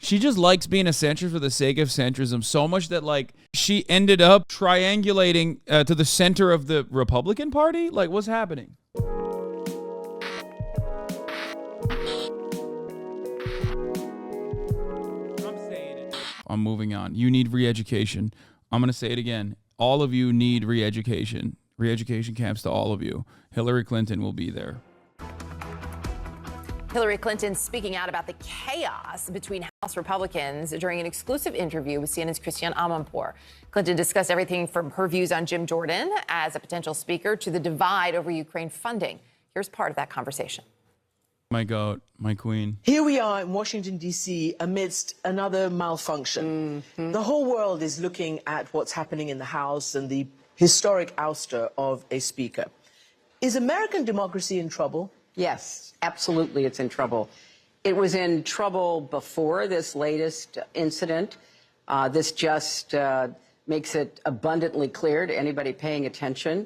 She just likes being a centrist for the sake of centrism so much that, like, she ended up triangulating to the center of the Republican Party. Like, what's happening? I'm moving on. You need re-education. I'm going to say it again. All of you need re-education. Re-education camps to all of you. Hillary Clinton will be there. Hillary Clinton speaking out about the chaos between House Republicans during an exclusive interview with CNN's Christiane Amanpour. Clinton discussed everything from her views on Jim Jordan as a potential speaker to the divide over Ukraine funding. Here's part of that conversation. My goat, my queen. Here we are in Washington, D.C., amidst another malfunction. The whole world is looking at what's happening in the House and the historic ouster of a speaker. Is American democracy in trouble? Yes, absolutely it's in trouble. It was in trouble before this latest incident. This just makes it abundantly clear to anybody paying attention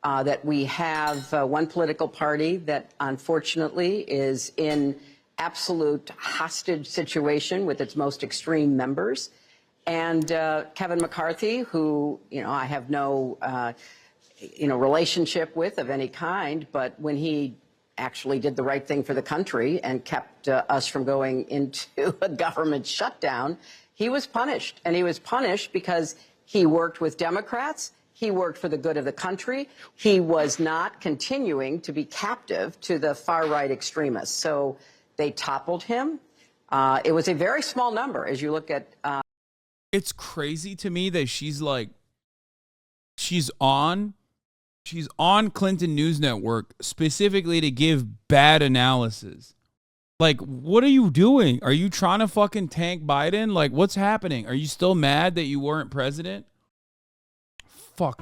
that we have one political party that unfortunately is in absolute hostage situation with its most extreme members. And Kevin McCarthy, who, I have no, relationship with of any kind, but when he actually did the right thing for the country and kept us from going into a government shutdown, he was punished. And he was punished because he worked with Democrats. He worked for the good of the country. He was not continuing to be captive to the far-right extremists. So they toppled him. It was a very small number as you look at... It's crazy to me that she's on Clinton News Network specifically to give bad analysis. Like, what are you doing? Are you trying to fucking tank Biden? Like, what's happening? Are you still mad that you weren't president? Fuck.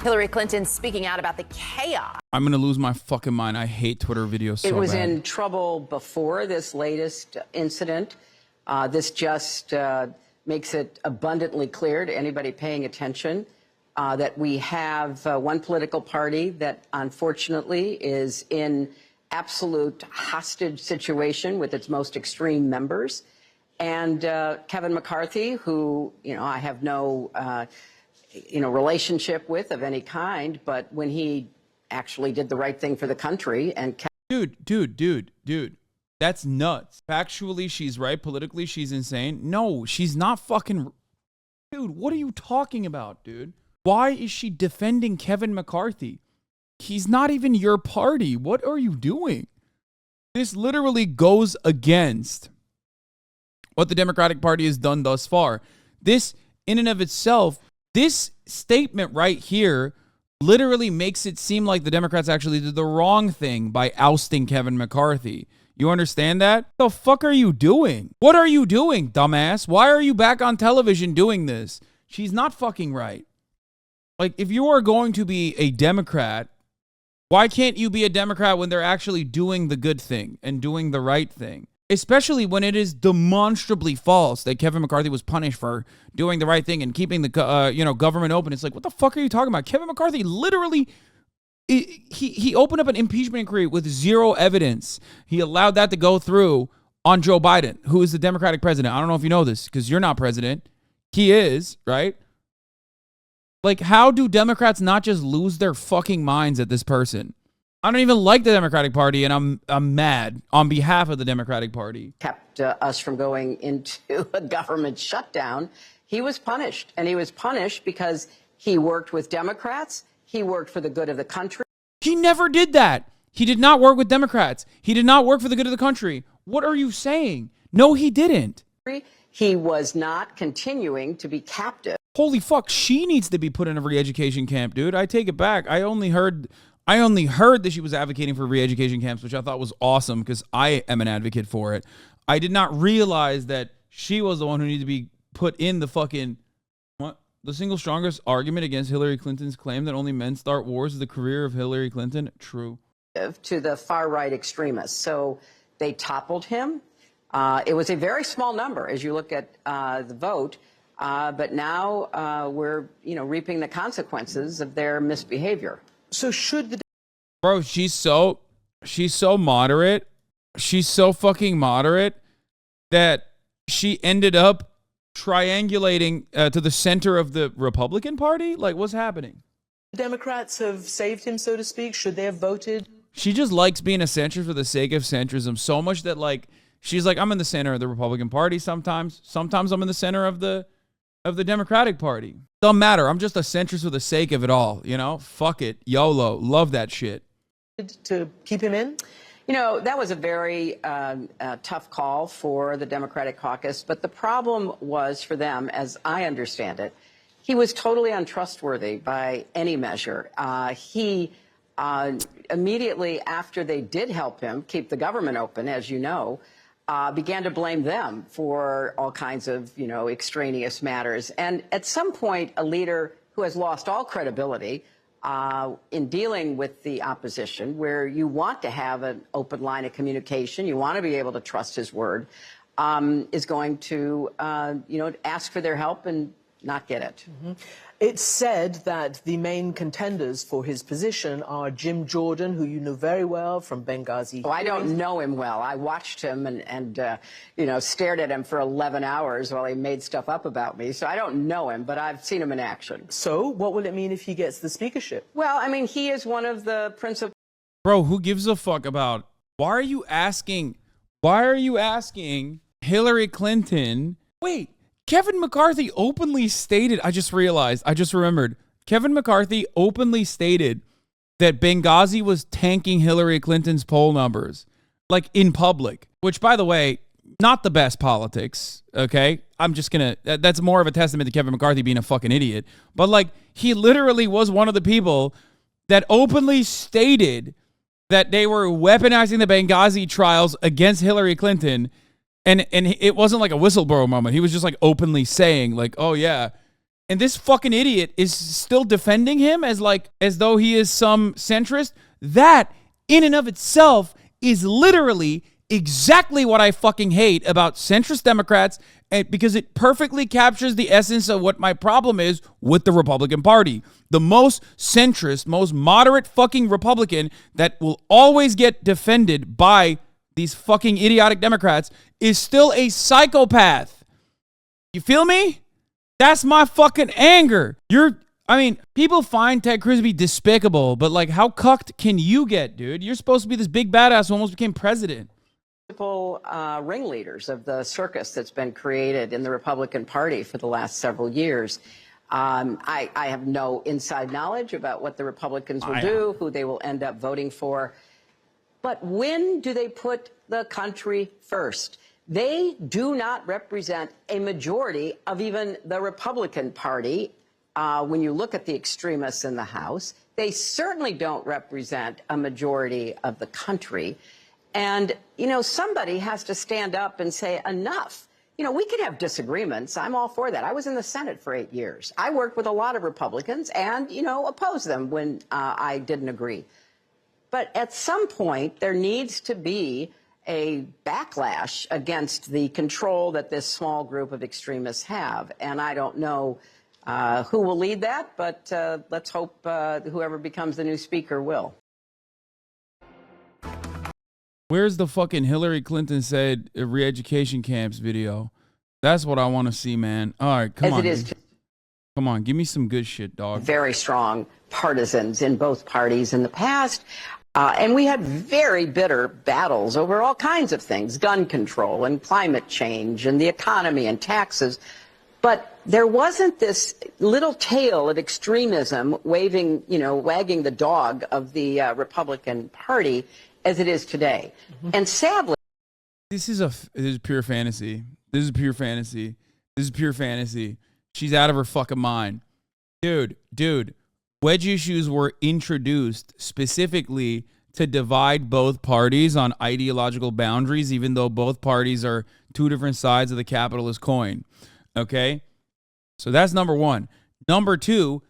Hillary Clinton speaking out about the chaos. I'm going to lose my fucking mind. I hate Twitter videos so bad. It was in trouble before this latest incident. This just makes it abundantly clear to anybody paying attention that we have one political party that unfortunately is in absolute hostage situation with its most extreme members. And Kevin McCarthy, who, I have no, relationship with of any kind, but when he actually did the right thing for the country and kept... Dude. That's nuts. Factually, she's right. Politically, she's insane. No, she's not fucking... Dude, what are you talking about, dude? Why is she defending Kevin McCarthy? He's not even your party. What are you doing? This literally goes against what the Democratic Party has done thus far. This, in and of itself, this statement right here literally makes it seem like the Democrats actually did the wrong thing by ousting Kevin McCarthy. You understand that? The fuck are you doing? What are you doing, dumbass? Why are you back on television doing this? She's not fucking right. Like, if you are going to be a Democrat, why can't you be a Democrat when they're actually doing the good thing and doing the right thing? Especially when it is demonstrably false that Kevin McCarthy was punished for doing the right thing and keeping the government open. It's like, what the fuck are you talking about? Kevin McCarthy literally... He opened up an impeachment inquiry with zero evidence. He allowed that to go through on Joe Biden, who is the Democratic president. I don't know if you know this because you're not president. He is, right? Like, how do Democrats not just lose their fucking minds at this person? I don't even like the Democratic Party, and I'm mad on behalf of the Democratic Party. Kept us from going into a government shutdown. He was punished, and he was punished because he worked with Democrats. He worked for the good of the country. He never did that. He did not work with Democrats. He did not work for the good of the country. What are you saying? No, he didn't. He was not continuing to be captive. Holy fuck, she needs to be put in a re-education camp, dude. I take it back. I only heard that she was advocating for re-education camps, which I thought was awesome because I am an advocate for it. I did not realize that she was the one who needed to be put in the fucking... What? The single strongest argument against Hillary Clinton's claim that only men start wars is the career of Hillary Clinton. True. To the far-right extremists. So they toppled him. It was a very small number as you look at the vote. But now we're, reaping the consequences of their misbehavior. So should the... Bro, she's so moderate. She's so fucking moderate that she ended up triangulating to the center of the Republican Party? Like, what's happening? Democrats have saved him, so to speak? Should they have voted? She just likes being a centrist for the sake of centrism so much that, like, she's like, I'm in the center of the Republican Party sometimes. Sometimes I'm in the center of the Democratic Party. Doesn't matter. I'm just a centrist for the sake of it all, you know? Fuck it. YOLO. Love that shit. To keep him in? You know, that was a very tough call for the Democratic caucus. But the problem was for them, as I understand it, he was totally untrustworthy by any measure. He immediately after they did help him keep the government open, as you know, began to blame them for all kinds of, you know, extraneous matters. And at some point, a leader who has lost all credibility in dealing with the opposition, where you want to have an open line of communication, you want to be able to trust his word, is going to, you know, ask for their help and not get it. Mm-hmm. It's said that the main contenders for his position are Jim Jordan, who you know very well from Benghazi. Oh, I don't know him well. I watched him and you know, stared at him for 11 hours while he made stuff up about me. So I don't know him, but I've seen him in action. So what will it mean if he gets the speakership? Well, I mean, he is one of the principal... Bro, who gives a fuck about... Why are you asking Hillary Clinton... Wait, Kevin McCarthy openly stated, I just remembered, Kevin McCarthy openly stated that Benghazi was tanking Hillary Clinton's poll numbers, like in public, which, by the way, not the best politics, okay? I'm just gonna, that's more of a testament to Kevin McCarthy being a fucking idiot. But like, he literally was one of the people that openly stated that they were weaponizing the Benghazi trials against Hillary Clinton. And it wasn't like a whistleblower moment. He was just like openly saying like, oh yeah. And this fucking idiot is still defending him as though he is some centrist. That in and of itself is literally exactly what I fucking hate about centrist Democrats, and because it perfectly captures the essence of what my problem is with the Republican Party. The most centrist, most moderate fucking Republican that will always get defended by these fucking idiotic Democrats is still a psychopath. You feel me? That's my fucking anger. People find Ted Cruz to be despicable, but like, how cucked can you get, dude? You're supposed to be this big badass who almost became president. Ringleaders of the circus that's been created in the Republican Party for the last several years. I have no inside knowledge about what the Republicans will do, who they will end up voting for. But when do they put the country first? They do not represent a majority of even the Republican Party. When you look at the extremists in the House, they certainly don't represent a majority of the country. And, you know, somebody has to stand up and say enough. You know, we can have disagreements. I'm all for that. I was in the Senate for 8 years. I worked with a lot of Republicans and, you know, opposed them when I didn't agree. But at some point, there needs to be a backlash against the control that this small group of extremists have. And I don't know who will lead that, but let's hope whoever becomes the new speaker will. Where's the fucking Hillary Clinton said re-education camps video? That's what I want to see, man. All right, come on. Come on, give me some good shit, dog. Very strong partisans in both parties in the past. And we had very bitter battles over all kinds of things, gun control and climate change and the economy and taxes. But there wasn't this little tail of extremism wagging the dog of the Republican Party as it is today. Mm-hmm. And sadly, this is pure fantasy. This is pure fantasy. This is pure fantasy. She's out of her fucking mind. Dude. Wedge issues were introduced specifically to divide both parties on ideological boundaries, even though both parties are two different sides of the capitalist coin. Okay? So that's number one. Number two,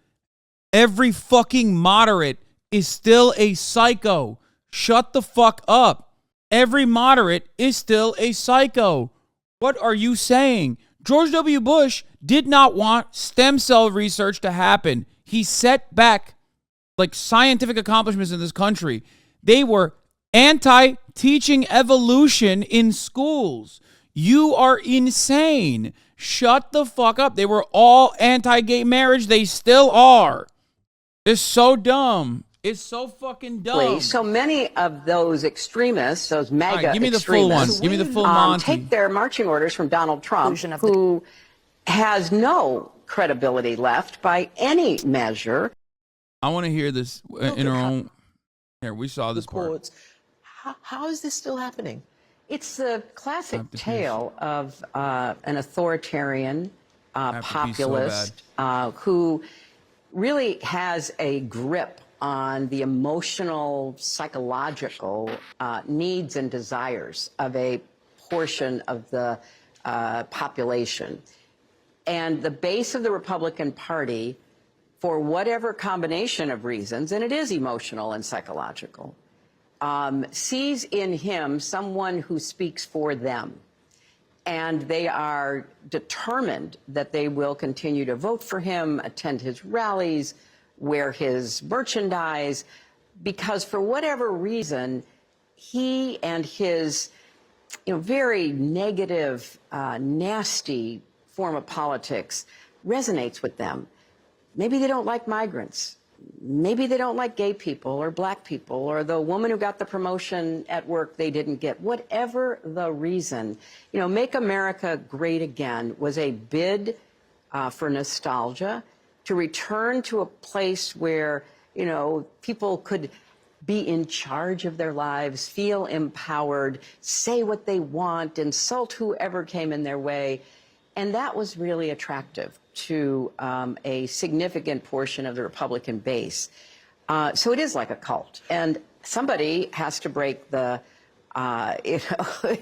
every fucking moderate is still a psycho. Shut the fuck up. Every moderate is still a psycho. What are you saying? George W. Bush did not want stem cell research to happen. He set back like scientific accomplishments in this country. They were anti-teaching evolution in schools. You are insane. Shut the fuck up. They were all anti-gay marriage. They still are. It's so dumb. It's so fucking dumb. So many of those extremists, those MAGA right, give me the full one. Give me the full Monty. Take their marching orders from Donald Trump, who has no credibility left by any measure. I want to hear this in her own. Here, we saw this part. How is this still happening? It's the classic tale of an authoritarian populist who really has a grip on the emotional, psychological needs and desires of a portion of the population. And the base of the Republican Party, for whatever combination of reasons, and it is emotional and psychological, sees in him someone who speaks for them. And they are determined that they will continue to vote for him, attend his rallies, wear his merchandise, because for whatever reason, he and his very negative, nasty form of politics resonates with them. Maybe they don't like migrants. Maybe they don't like gay people or black people or the woman who got the promotion at work they didn't get. Whatever the reason, Make America Great Again was a bid for nostalgia, to return to a place where, people could be in charge of their lives, feel empowered, say what they want, insult whoever came in their way. And that was really attractive to a significant portion of the Republican base. So it is like a cult. And somebody has to break the,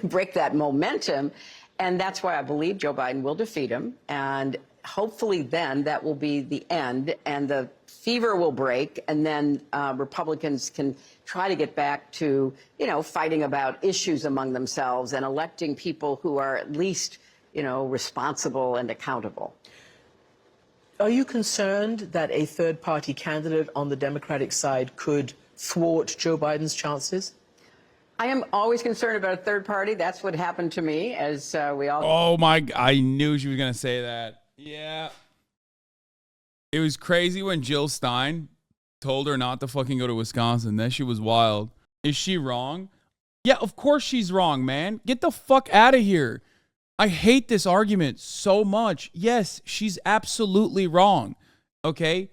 break that momentum. And that's why I believe Joe Biden will defeat him. And hopefully then that will be the end and the fever will break. And then Republicans can try to get back to, fighting about issues among themselves and electing people who are at least responsible and accountable. Are you concerned that a third-party candidate on the Democratic side could thwart Joe Biden's chances? I am always concerned about a third party. That's what happened to me, as we all... Oh, I knew she was going to say that. Yeah. It was crazy when Jill Stein told her not to fucking go to Wisconsin. That shit was wild. Is she wrong? Yeah, of course she's wrong, man. Get the fuck out of here. I hate this argument so much. Yes, she's absolutely wrong. Okay?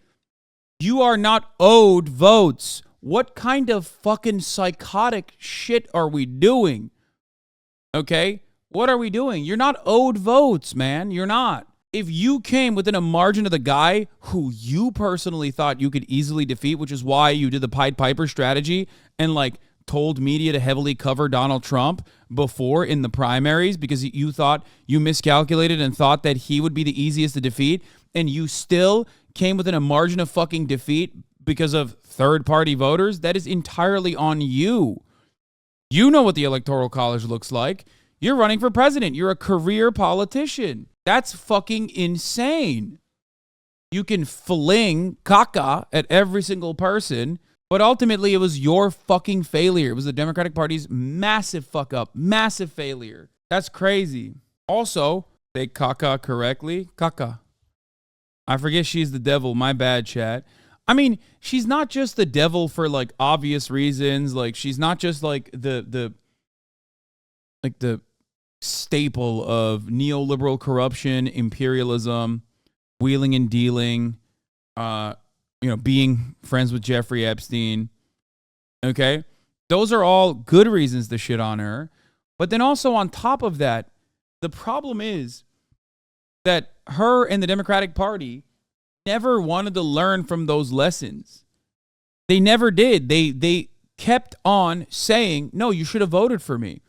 You are not owed votes. What kind of fucking psychotic shit are we doing? Okay? What are we doing? You're not owed votes, man. You're not. If you came within a margin of the guy who you personally thought you could easily defeat, which is why you did the Pied Piper strategy and told media to heavily cover Donald Trump before in the primaries because you thought you miscalculated and thought that he would be the easiest to defeat, and you still came within a margin of fucking defeat because of third-party voters, that is entirely on you. You know what the Electoral College looks like. You're running for president. You're a career politician. That's fucking insane. You can fling caca at every single person, but ultimately it was your fucking failure. It was the Democratic Party's massive fuck up, massive failure. That's crazy. Also, say caca correctly. Caca. I forget she's the devil. My bad, chat. I mean, she's not just the devil for obvious reasons. She's not just the staple of neoliberal corruption, imperialism, wheeling and dealing, being friends with Jeffrey Epstein. Okay? Those are all good reasons to shit on her. But then also on top of that, the problem is that her and the Democratic Party never wanted to learn from those lessons. They never did. They kept on saying, no, you should have voted for me.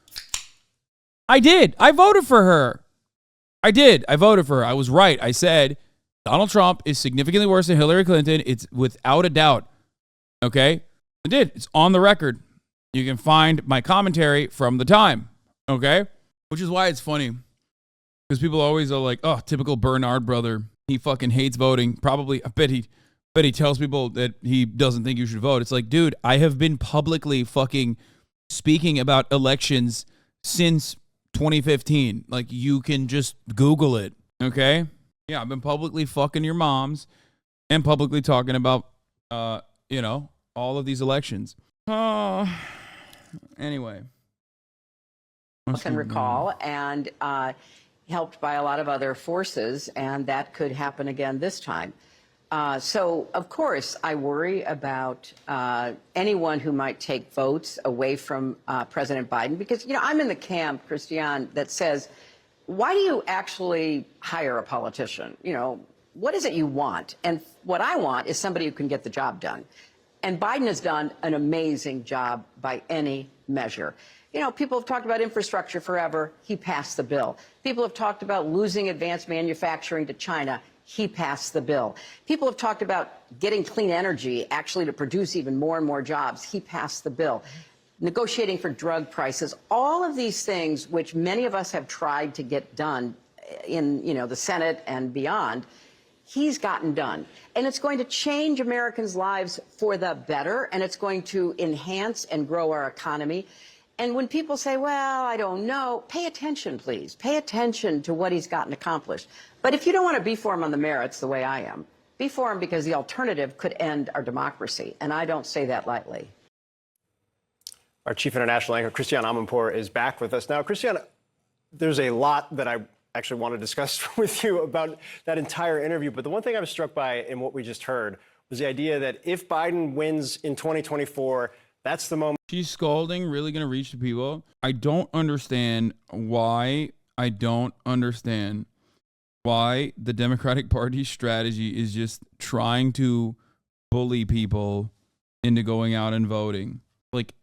I did. I voted for her. I did. I voted for her. I was right. I said, Donald Trump is significantly worse than Hillary Clinton. It's without a doubt. Okay? I did. It's on the record. You can find my commentary from the time. Okay? Which is why it's funny. Because people always are like, oh, typical Bernard brother. He fucking hates voting. Probably, I bet he tells people that he doesn't think you should vote. It's like, dude, I have been publicly fucking speaking about elections since 2015. Like, you can just Google it, okay? Yeah, I've been publicly fucking your moms and publicly talking about, you know, all of these elections. Anyway. Can recall, and helped by a lot of other forces, and that could happen again this time. So, of course, I worry about anyone who might take votes away from President Biden, because, you know, I'm in the camp, Christiane, that says, why do you actually hire a politician? You know, what is it you want? And what I want is somebody who can get the job done. And Biden has done an amazing job by any measure. You know, people have talked about infrastructure forever. He passed the bill. People have talked about losing advanced manufacturing to China. He passed the bill. People have talked about getting clean energy actually to produce even more and more jobs. He passed the bill. Negotiating for drug prices, all of these things which many of us have tried to get done in, you know, the Senate and beyond, he's gotten done. And it's going to change Americans' lives for the better, and it's going to enhance and grow our economy. And when people say, well, I don't know, pay attention, please. Pay attention to what he's gotten accomplished. But if you don't want to be for him on the merits the way I am, be for him because the alternative could end our democracy. And I don't say that lightly. Our chief international anchor, Christiane Amanpour, is back with us now. Christiane, there's a lot that I actually want to discuss with you about that entire interview. But the one thing I was struck by in what we just heard was the idea that if Biden wins in 2024, that's the moment. She's scalding, really going to reach the people. I don't understand why. I don't understand why the Democratic Party's strategy is just trying to bully people into going out and voting. Like,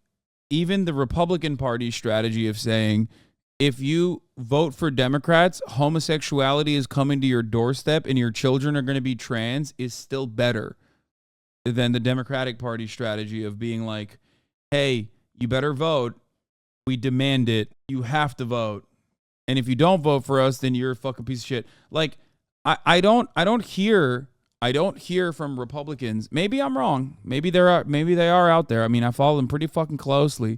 even the Republican Party strategy of saying, if you vote for Democrats, homosexuality is coming to your doorstep and your children are going to be trans, is still better than the Democratic Party strategy of being like, hey, you better vote. We demand it. You have to vote. And if you don't vote for us, then you're a fucking piece of shit. Like, I don't hear from Republicans. Maybe I'm wrong. Maybe they are out there. I mean, I follow them pretty fucking closely.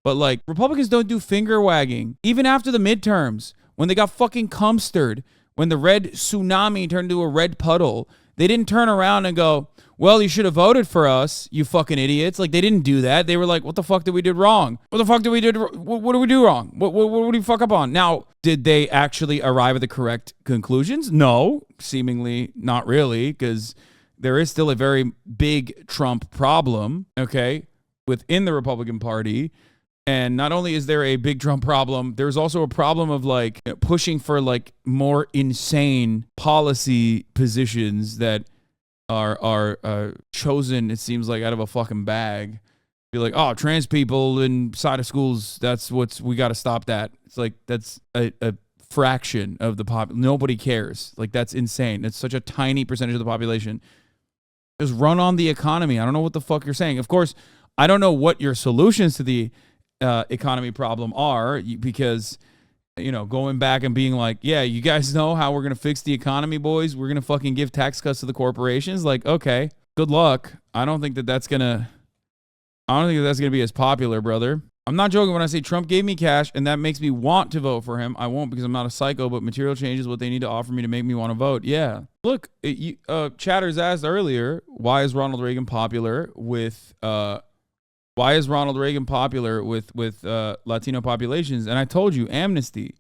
But like, Republicans don't do finger wagging. Even after the midterms, when they got fucking cum-stirred, when the red tsunami turned into a red puddle, they didn't turn around and go, well, you should have voted for us, you fucking idiots. Like, they didn't do that. They were like, what the fuck did we do wrong? What the fuck did we do? What did we do wrong? What did we fuck up on? Now, did they actually arrive at the correct conclusions? No, seemingly not really, because there is still a very big Trump problem, okay, within the Republican Party. And not only is there a big Trump problem, there's also a problem of like pushing for like more insane policy positions that are chosen, it seems like, out of a fucking bag. Be like, oh, trans people inside of schools, we got to stop that. It's like, that's a fraction of the nobody cares. Like, that's insane. It's such a tiny percentage of the population. Just run on the economy. I don't know what the fuck you're saying. Of course, I don't know what your solutions to the economy problem are, because, you know, going back and being like, yeah, you guys know how we're going to fix the economy, boys. We're going to fucking give tax cuts to the corporations. Like, okay, good luck. I don't think that's going to be as popular, brother. I'm not joking when I say Trump gave me cash and that makes me want to vote for him. I won't, because I'm not a psycho, but material change is what they need to offer me to make me want to vote. Yeah. Look, Chatters asked earlier, why is Ronald Reagan popular with Latino populations? And I told you, amnesty.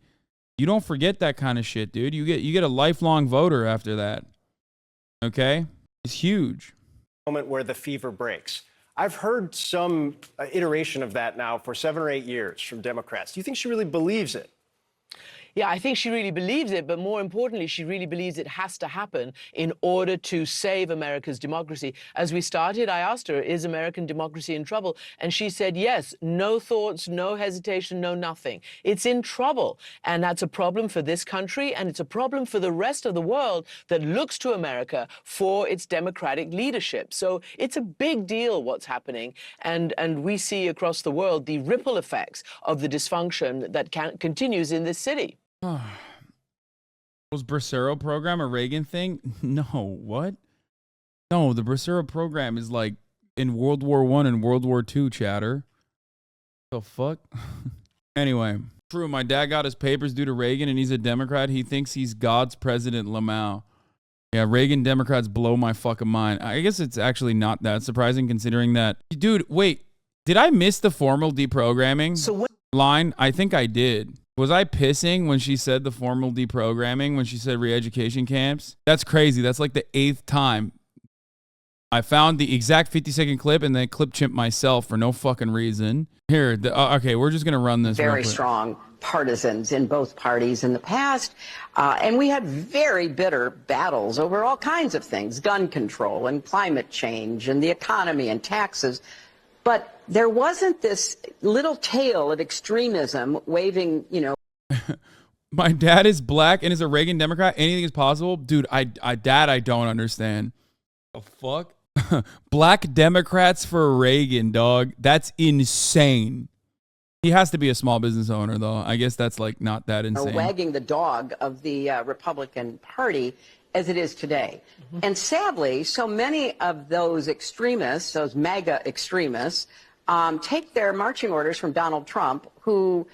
You don't forget that kind of shit, dude. You get a lifelong voter after that. Okay? It's huge. Moment where the fever breaks. I've heard some iteration of that now for 7 or 8 years from Democrats. Do you think she really believes it? Yeah, I think she really believes it, but more importantly, she really believes it has to happen in order to save America's democracy. As we started, I asked her, is American democracy in trouble? And she said, yes, no thoughts, no hesitation, no nothing. It's in trouble. And that's a problem for this country, and it's a problem for the rest of the world that looks to America for its democratic leadership. So it's a big deal what's happening. And we see across the world the ripple effects of the dysfunction that continues in this city. Was Bracero program a Reagan thing? No. What? No, the Bracero program is like in World War I and World War II, chatter. The fuck? Anyway, True, my dad got his papers due to Reagan and he's a Democrat. He thinks he's God's president, Lamau. Yeah, Reagan Democrats blow my fucking mind. I guess it's actually not that surprising considering that. Dude, wait. Did I miss the formal deprogramming line? I think I did. Was I pissing when she said the formal deprogramming, when she said re-education camps? That's crazy. That's like the 8th time. I found the exact 50-second clip and then clip chimped myself for no fucking reason. Here, okay, we're just going to run this. Very strong partisans in both parties in the past. And we had very bitter battles over all kinds of things, gun control and climate change and the economy and taxes. But there wasn't this little tail of extremism waving, you know. My dad is black and is a Reagan Democrat. Anything is possible. Dude, Dad, I don't understand. The fuck? Black Democrats for Reagan, dog. That's insane. He has to be a small business owner, though. I guess that's like not that insane. Wagging the dog of the Republican Party as it is today. Mm-hmm. And sadly, so many of those extremists, those MAGA extremists, take their marching orders from Donald Trump, who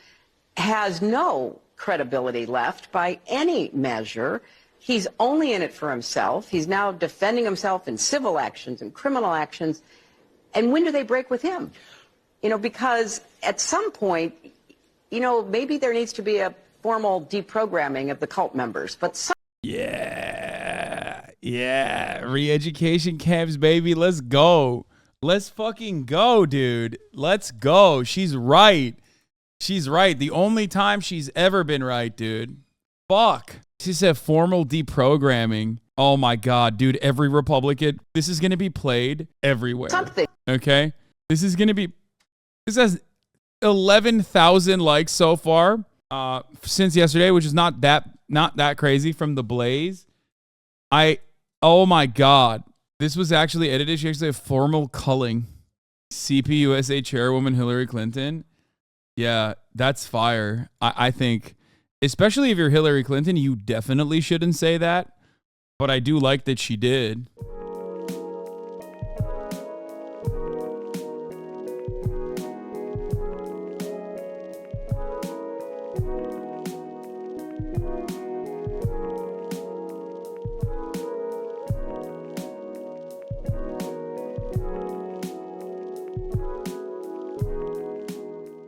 has no credibility left by any measure. He's only in it for himself. He's now defending himself in civil actions and criminal actions. And when do they break with him? You know, because at some point, you know, maybe there needs to be a formal deprogramming of the cult members. But yeah, re-education camps, baby. Let's go. Let's fucking go, dude. Let's go. She's right. She's right. The only time she's ever been right, dude. Fuck. She said formal deprogramming. Oh my God, dude. Every Republican. This is going to be played everywhere. Something. Okay? This is going to be. This has 11,000 likes so far since yesterday, which is not that crazy from the Blaze. Oh my God. This was actually edited. She actually had formal culling. CPUSA chairwoman Hillary Clinton. Yeah, that's fire. I think, especially if you're Hillary Clinton, you definitely shouldn't say that. But I do like that she did.